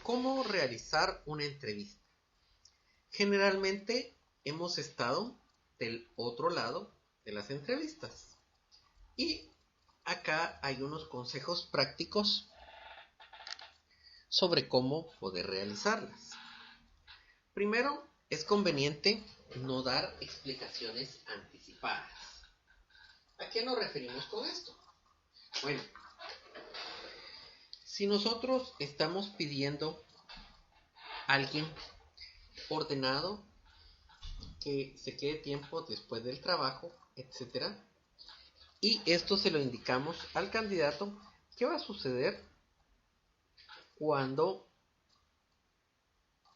¿Cómo realizar una entrevista? Generalmente hemos estado del otro lado de las entrevistas y acá hay unos consejos prácticos sobre cómo poder realizarlas. Primero, es conveniente no dar explicaciones anticipadas. ¿A qué nos referimos con esto? Bueno, si nosotros estamos pidiendo a alguien ordenado que se quede tiempo después del trabajo, etcétera, y esto se lo indicamos al candidato, ¿qué va a suceder cuando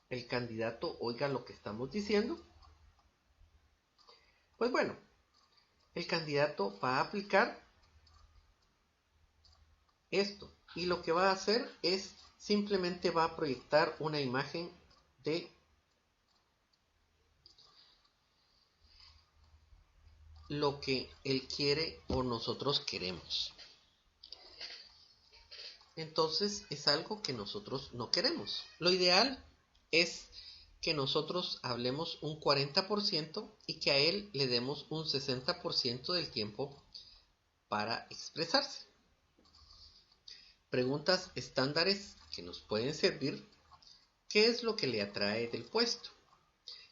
el candidato oiga lo que estamos diciendo? Pues bueno, el candidato va a aplicar esto y lo que va a hacer es simplemente va a proyectar una imagen de lo que él quiere o nosotros queremos. Entonces es algo que nosotros no queremos. Lo ideal es que nosotros hablemos un 40% y que a él le demos un 60% del tiempo para expresarse. Preguntas estándares que nos pueden servir. ¿Qué es lo que le atrae del puesto?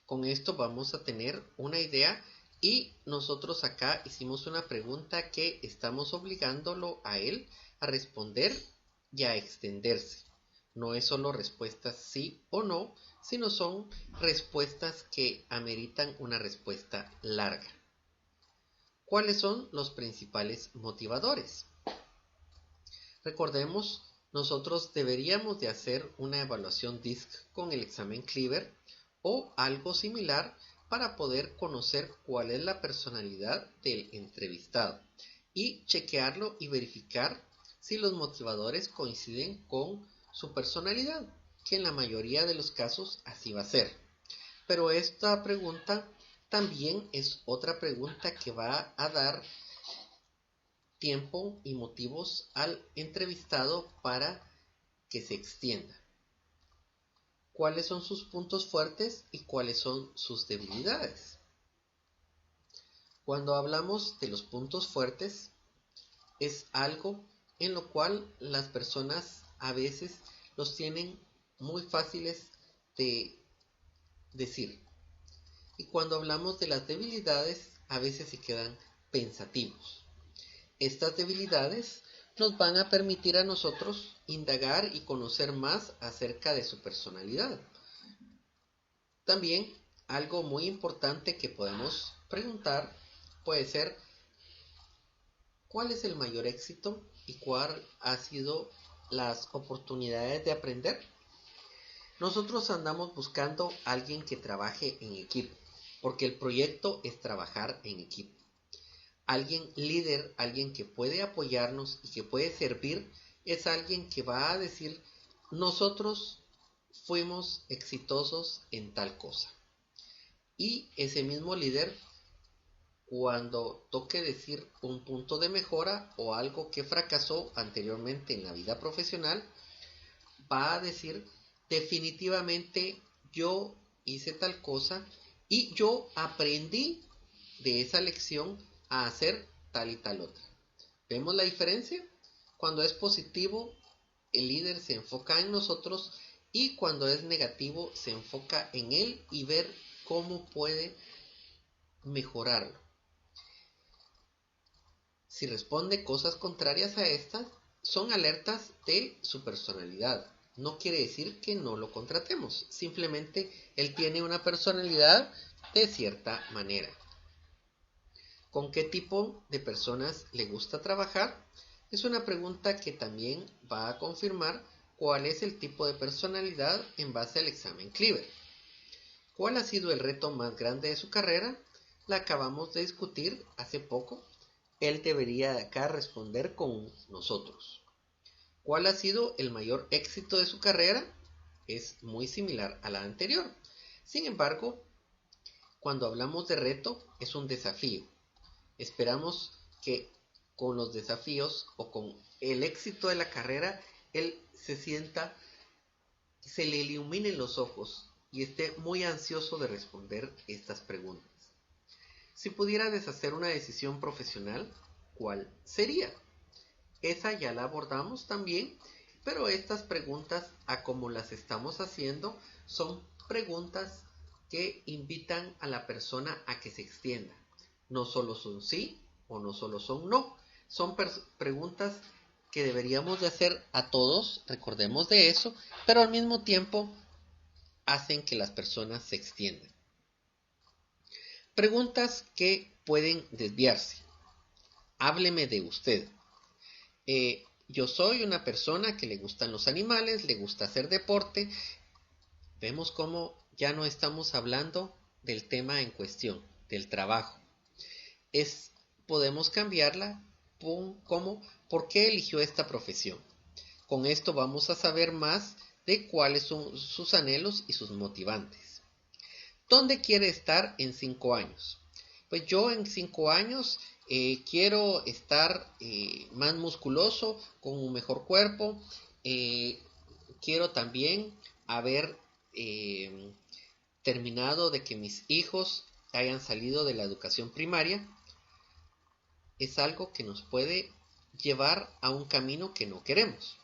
Con esto vamos a tener una idea y nosotros acá hicimos una pregunta que estamos obligándolo a él a responder y a extenderse. No es solo respuestas sí o no, sino son respuestas que ameritan una respuesta larga. ¿Cuáles son los principales motivadores? Recordemos, nosotros deberíamos de hacer una evaluación DISC con el examen Cleaver o algo similar para poder conocer cuál es la personalidad del entrevistado y chequearlo y verificar si los motivadores coinciden con su personalidad, que en la mayoría de los casos así va a ser. Pero esta pregunta también es otra pregunta que va a dar tiempo y motivos al entrevistado para que se extienda. ¿Cuáles son sus puntos fuertes y cuáles son sus debilidades? Cuando hablamos de los puntos fuertes, es algo en lo cual las personas a veces los tienen muy fáciles de decir. Y cuando hablamos de las debilidades, a veces se quedan pensativos. Estas debilidades nos van a permitir a nosotros indagar y conocer más acerca de su personalidad. También algo muy importante que podemos preguntar puede ser ¿cuál es el mayor éxito y cuál ha sido las oportunidades de aprender? Nosotros andamos buscando a alguien que trabaje en equipo, porque el proyecto es trabajar en equipo. Alguien líder, alguien que puede apoyarnos y que puede servir, es alguien que va a decir, nosotros fuimos exitosos en tal cosa. Y ese mismo líder, cuando toque decir un punto de mejora o algo que fracasó anteriormente en la vida profesional, va a decir, definitivamente yo hice tal cosa y yo aprendí de esa lección a hacer tal y tal otra. ¿Vemos la diferencia? Cuando es positivo, el líder se enfoca en nosotros y cuando es negativo, se enfoca en él y ver cómo puede mejorarlo. Si responde cosas contrarias a estas, son alertas de su personalidad. No quiere decir que no lo contratemos, simplemente él tiene una personalidad de cierta manera. ¿Con qué tipo de personas le gusta trabajar? Es una pregunta que también va a confirmar cuál es el tipo de personalidad en base al examen Cleaver. ¿Cuál ha sido el reto más grande de su carrera? La acabamos de discutir hace poco. Él debería de acá responder con nosotros. ¿Cuál ha sido el mayor éxito de su carrera? Es muy similar a la anterior. Sin embargo, cuando hablamos de reto, es un desafío. Esperamos que con los desafíos o con el éxito de la carrera, él se sienta se le iluminen los ojos y esté muy ansioso de responder estas preguntas. Si pudiera deshacer una decisión profesional, ¿cuál sería? Esa ya la abordamos también, pero estas preguntas, a como las estamos haciendo, son preguntas que invitan a la persona a que se extienda. No solo son sí o no solo son no. Son preguntas que deberíamos de hacer a todos, recordemos de eso, pero al mismo tiempo hacen que las personas se extiendan. Preguntas que pueden desviarse. Hábleme de usted. Yo soy una persona que le gustan los animales, le gusta hacer deporte. Vemos cómo ya no estamos hablando del tema en cuestión, del trabajo. Podemos cambiarla como ¿por qué eligió esta profesión? Con esto vamos a saber más de cuáles son sus anhelos y sus motivantes. ¿Dónde quiere estar en 5 años? Pues yo en 5 años quiero estar más musculoso, con un mejor cuerpo. Quiero también haber terminado de que mis hijos hayan salido de la educación primaria. Es algo que nos puede llevar a un camino que no queremos.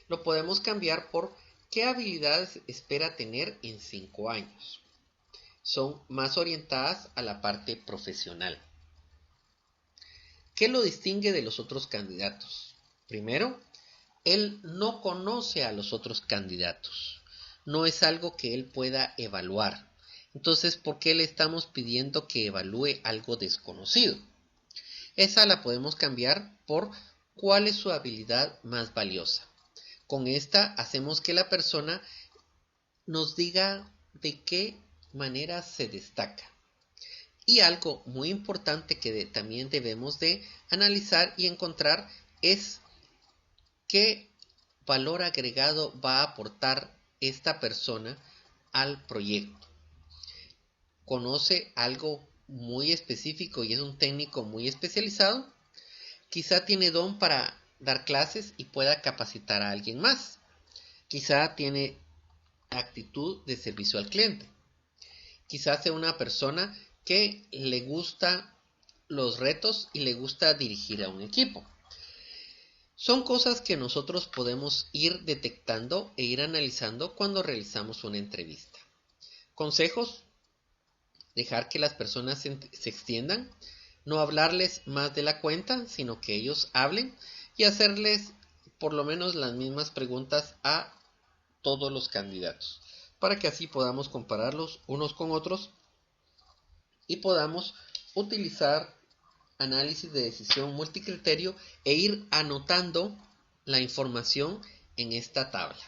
Lo podemos cambiar por ¿qué habilidades espera tener en 5 años? Son más orientadas a la parte profesional. ¿Qué lo distingue de los otros candidatos? Primero, él no conoce a los otros candidatos. No es algo que él pueda evaluar. Entonces, ¿por qué le estamos pidiendo que evalúe algo desconocido? Esa la podemos cambiar por ¿cuál es su habilidad más valiosa? Con esta hacemos que la persona nos diga de qué manera se destaca. Y algo muy importante que también debemos de analizar y encontrar es qué valor agregado va a aportar esta persona al proyecto. ¿Conoce algo muy específico y es un técnico muy especializado? Quizá tiene don para dar clases y pueda capacitar a alguien más. Quizá tiene actitud de servicio al cliente. Quizá sea una persona que le gusta los retos y le gusta dirigir a un equipo. Son cosas que nosotros podemos ir detectando e ir analizando cuando realizamos una entrevista. Consejos: dejar que las personas se extiendan, no hablarles más de la cuenta, sino que ellos hablen y hacerles por lo menos las mismas preguntas a todos los candidatos, para que así podamos compararlos unos con otros y podamos utilizar análisis de decisión multicriterio e ir anotando la información en esta tabla.